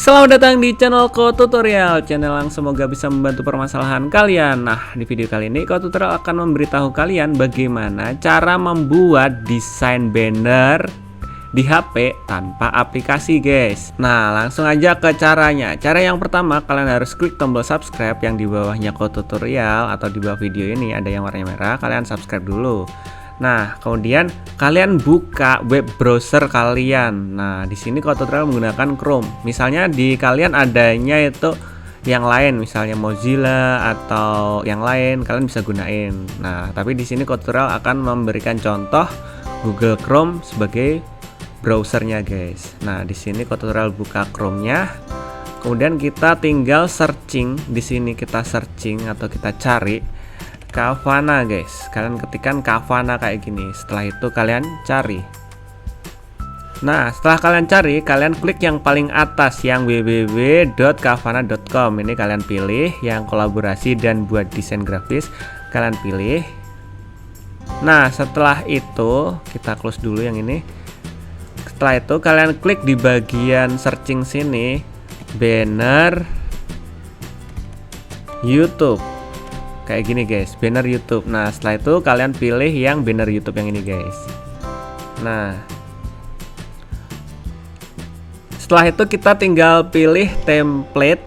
Selamat datang di channel Ko Tutorial, channel yang semoga bisa membantu permasalahan kalian. Nah, di video kali ini Ko Tutorial akan memberitahu kalian bagaimana cara membuat desain banner di HP tanpa aplikasi, guys. Nah, langsung aja ke caranya. Cara yang pertama, kalian harus klik tombol subscribe yang di bawahnya Ko Tutorial atau di bawah video ini ada yang warna merah, kalian subscribe dulu. Nah, kemudian kalian buka web browser kalian. Nah, di sini Ko Tutorial menggunakan Chrome. Misalnya di kalian adanya itu yang lain, misalnya Mozilla atau yang lain, kalian bisa gunain. Nah, tapi di sini Ko Tutorial akan memberikan contoh Google Chrome sebagai browsernya, guys. Nah, di sini Ko Tutorial buka Chrome-nya. Kemudian kita tinggal searching. Di sini kita searching atau kita cari Kavana, guys. Kalian ketikkan Kavana kayak gini. Setelah itu kalian cari. Nah, setelah kalian cari, kalian klik yang paling atas yang www.kavana.com. Ini kalian pilih yang kolaborasi dan buat desain grafis. Kalian pilih. Nah, setelah itu kita close dulu yang ini. Setelah itu kalian klik di bagian searching sini, banner YouTube. Kayak gini, guys, banner YouTube. Nah, setelah itu kalian pilih yang banner YouTube yang ini, guys. Nah, setelah itu kita tinggal pilih template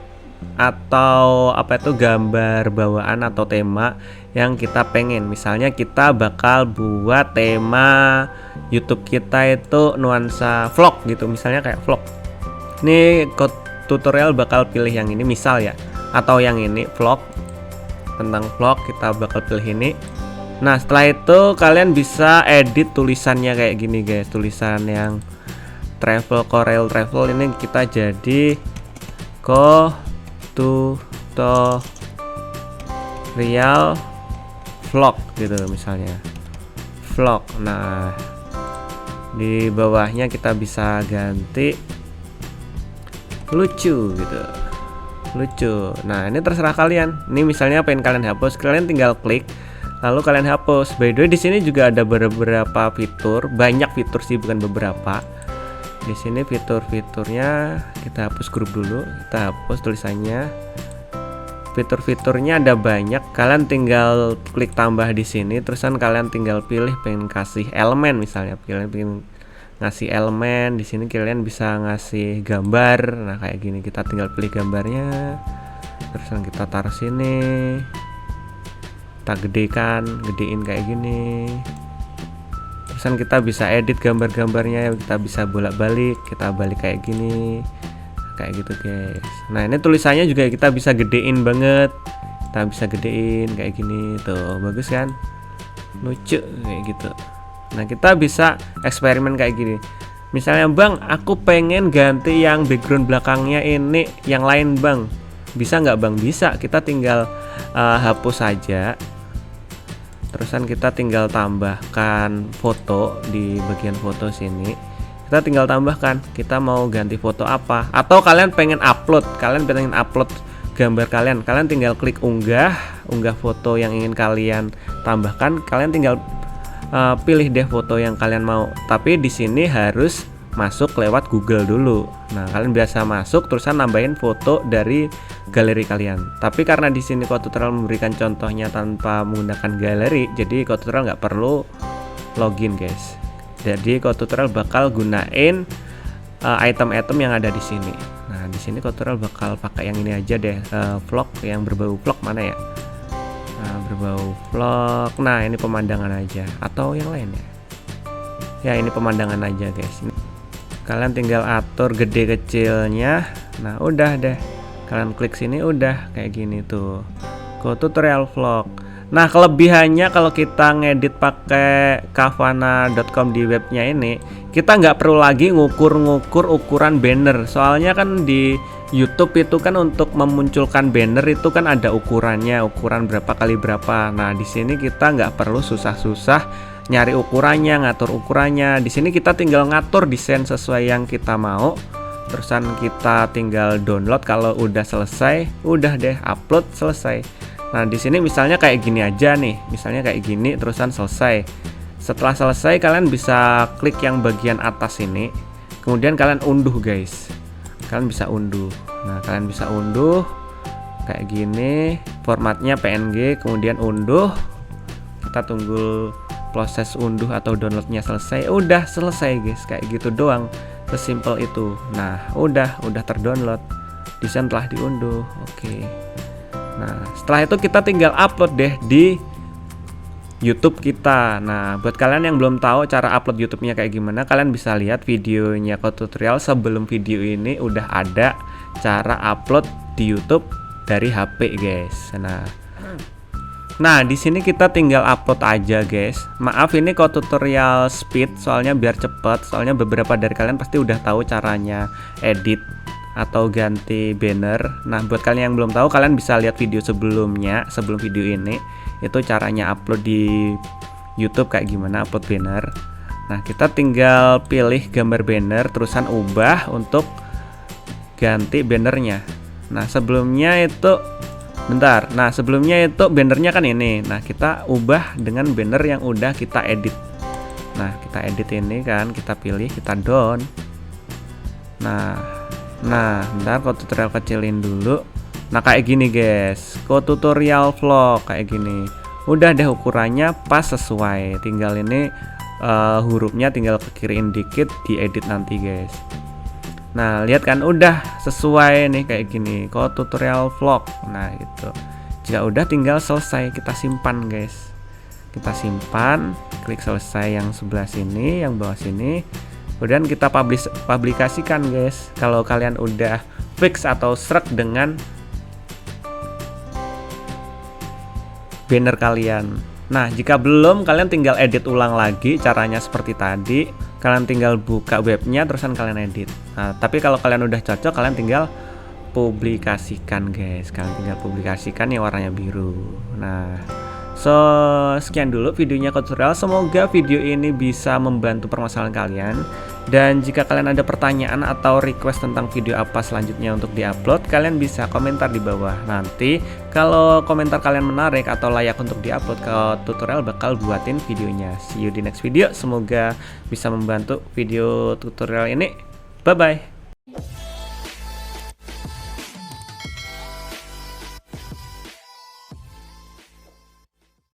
atau apa itu, gambar bawaan atau tema yang kita pengen. Misalnya kita bakal buat tema YouTube kita itu nuansa vlog gitu, misalnya kayak vlog. Ini tutorial bakal pilih yang ini misal ya, atau yang ini vlog, tentang vlog kita bakal pilih ini. Nah, setelah itu kalian bisa edit tulisannya kayak gini, guys. Tulisan yang travel, Corel travel ini kita jadi Ko Tutorial vlog gitu misalnya. Vlog. Nah, di bawahnya kita bisa ganti lucu gitu. Lucu. Nah, ini terserah kalian. Ini misalnya pengen kalian hapus, kalian tinggal klik lalu kalian hapus. By the way, di sini juga ada beberapa fitur, banyak fitur sih, bukan beberapa. Di sini fitur-fiturnya kita hapus grup dulu, kita hapus tulisannya. Fitur-fiturnya ada banyak. Kalian tinggal klik tambah di sini, terusan kalian tinggal pilih pengen kasih elemen misalnya, pengen ngasih elemen. Di sini kalian bisa ngasih gambar. Nah, kayak gini kita tinggal pilih gambarnya, terus kita taruh sini, kita gedein kayak gini. Terusan kita bisa edit gambar-gambarnya, kita bisa bolak-balik, kita balik kayak gini, kayak gitu, guys. Nah, ini tulisannya juga kita bisa gedein banget, kita bisa gedein kayak gini tuh, bagus kan, lucu kayak gitu. Nah, kita bisa eksperimen kayak gini. Misalnya, Bang, aku pengen ganti yang background belakangnya ini yang lain, Bang. Bisa nggak, Bang? Bisa. Kita tinggal hapus saja. Terusan kita tinggal tambahkan foto di bagian foto sini. Kita tinggal tambahkan. Kita mau ganti foto apa? Atau kalian pengen upload? Kalian pengen upload gambar kalian? Kalian tinggal klik unggah foto yang ingin kalian tambahkan. Kalian tinggal pilih deh foto yang kalian mau, tapi di sini harus masuk lewat Google dulu. Nah, kalian biasa masuk terusan nambahin foto dari galeri kalian. Tapi karena di sini Ko Tutorial memberikan contohnya tanpa menggunakan galeri, jadi Ko Tutorial nggak perlu login, guys. Jadi Ko Tutorial bakal gunain item-item yang ada di sini. Nah, di sini Ko Tutorial bakal pakai yang ini aja deh, vlog yang berbau vlog mana ya? Nah, berbau vlog. Nah, ini pemandangan aja atau yang lain ya? Ya, ini pemandangan aja, guys. Kalian tinggal atur gede kecilnya. Nah, udah deh. Kalian klik sini udah kayak gini tuh. Ko Tutorial vlog. Nah, kelebihannya kalau kita ngedit pakai kavana.com di webnya ini, kita nggak perlu lagi ngukur ukuran banner. Soalnya kan di YouTube itu kan untuk memunculkan banner itu kan ada ukurannya, ukuran berapa kali berapa. Nah, di sini kita nggak perlu susah-susah nyari ukurannya, ngatur ukurannya. Di sini kita tinggal ngatur desain sesuai yang kita mau. Terusan kita tinggal download. Kalau udah selesai, udah deh upload, selesai. Nah, di sini misalnya kayak gini aja nih. Misalnya kayak gini, terusan selesai. Setelah selesai, kalian bisa klik yang bagian atas ini. Kemudian kalian unduh, guys. kalian bisa unduh. Nah, kalian bisa unduh kayak gini, formatnya PNG, kemudian unduh. Kita tunggu proses unduh atau downloadnya selesai. Udah selesai guys, kayak gitu doang, sesimpel itu. Nah, udah terdownload, desain telah diunduh. Oke. Nah, setelah itu kita tinggal upload deh di YouTube kita. Nah, buat kalian yang belum tahu cara upload YouTube-nya kayak gimana, kalian bisa lihat videonya Code Tutorial sebelum video ini. Udah ada cara upload di YouTube dari HP guys. Nah, di sini kita tinggal upload aja guys. Maaf ini Code Tutorial speed, soalnya biar cepet. Soalnya beberapa dari kalian pasti udah tahu caranya edit atau ganti banner. Nah, buat kalian yang belum tahu, kalian bisa lihat video sebelumnya, sebelum video ini, itu caranya upload di YouTube kayak gimana upload banner. Nah, kita tinggal pilih gambar banner, terusan ubah untuk ganti bannernya. Nah, sebelumnya itu bannernya kan ini. Nah, kita ubah dengan banner yang udah kita edit. Nah, kita edit ini kan, kita pilih, kita down. Nah, bentar, Code Tutorial kecilin dulu. Nah, kayak gini guys, Code Tutorial vlog kayak gini. Udah deh ukurannya pas sesuai. Tinggal ini hurufnya tinggal ke kiriin dikit, diedit nanti guys. Nah, lihat kan udah sesuai nih kayak gini, Code Tutorial vlog. Nah, gitu. Jika udah tinggal selesai, kita simpan guys. Kita simpan, klik selesai yang sebelah sini, yang bawah sini. Kemudian kita publikasikan guys. Kalau kalian udah fix atau srek dengan banner kalian. Nah, jika belum, kalian tinggal edit ulang lagi. Caranya seperti tadi. Kalian tinggal buka webnya, terusan kalian edit. Nah, tapi kalau kalian udah cocok, kalian tinggal publikasikan guys. Kalian tinggal publikasikan yang warnanya biru. Nah, sekian dulu videonya Code Tutorial. Semoga video ini bisa membantu permasalahan kalian. Dan jika kalian ada pertanyaan atau request tentang video apa selanjutnya untuk diupload, kalian bisa komentar di bawah. Nanti kalau komentar kalian menarik atau layak untuk diupload, Code Tutorial bakal buatin videonya. See you di next video. Semoga bisa membantu video tutorial ini. Bye bye.